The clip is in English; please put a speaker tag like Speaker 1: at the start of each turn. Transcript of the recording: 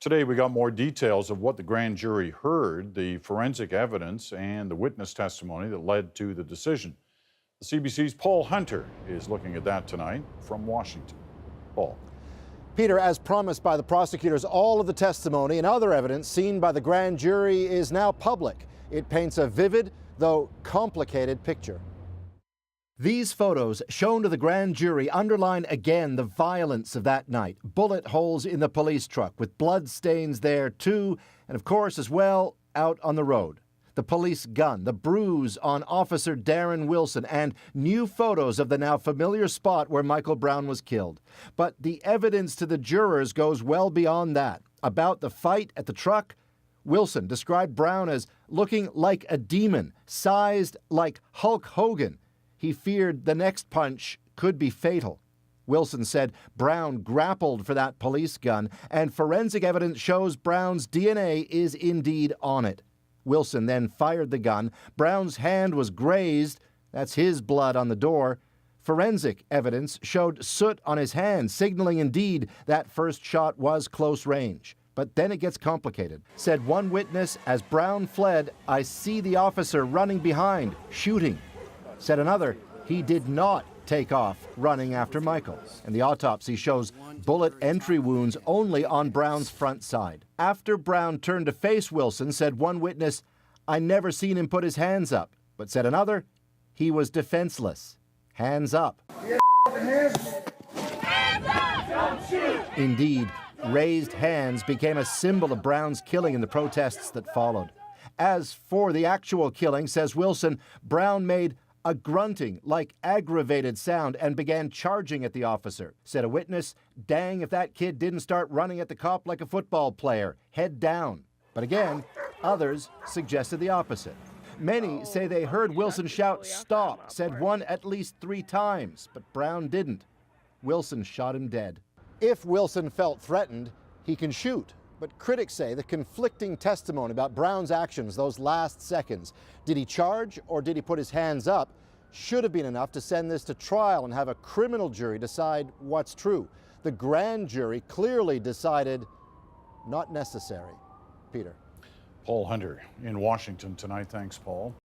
Speaker 1: Today, we got more details of what the grand jury heard, the forensic evidence, and the witness testimony that led to the decision. The CBC's Paul Hunter is looking at that tonight from Washington. Paul.
Speaker 2: Peter, as promised by the prosecutors, all of the testimony and other evidence seen by the grand jury is now public. It paints a vivid, though complicated picture. These photos shown to the grand jury underline again the violence of that night. Bullet holes in the police truck with blood stains there too, and of course as well out on the road. The police gun, the bruise on Officer Darren Wilson, and new photos of the now familiar spot where Michael Brown was killed. But the evidence to the jurors goes well beyond that. About the fight at the truck, Wilson described Brown as looking like a demon, sized like Hulk Hogan. He feared the next punch could be fatal. Wilson said Brown grappled for that police gun, and forensic evidence shows Brown's DNA is indeed on it. Wilson then fired the gun. Brown's hand was grazed. That's his blood on the door. Forensic evidence showed soot on his hand, signaling indeed that first shot was close range. But then it gets complicated. Said one witness, as Brown fled, "I see the officer running behind, shooting." Said another, he did not take off running after Michael. And the autopsy shows bullet entry wounds only on Brown's front side. After Brown turned to face Wilson, said one witness, "I never seen him put his hands up." But said another, he was defenseless. Hands up. Hands up! Don't shoot! Indeed, raised hands became a symbol of Brown's killing in the protests that followed. As for the actual killing, says Wilson, Brown made a grunting, like aggravated sound and began charging at the officer. Said a witness, "Dang if that kid didn't start running at the cop like a football player, head down." But again, others suggested the opposite. Many say they heard Wilson shout, "Stop," said one at least 3 times, but Brown didn't. Wilson shot him dead. If Wilson felt threatened, he can shoot. But critics say the conflicting testimony about Brown's actions those last seconds, did he charge or did he put his hands up, should have been enough to send this to trial and have a criminal jury decide what's true. The grand jury clearly decided not necessary. Peter.
Speaker 1: Paul Hunter in Washington tonight. Thanks, Paul.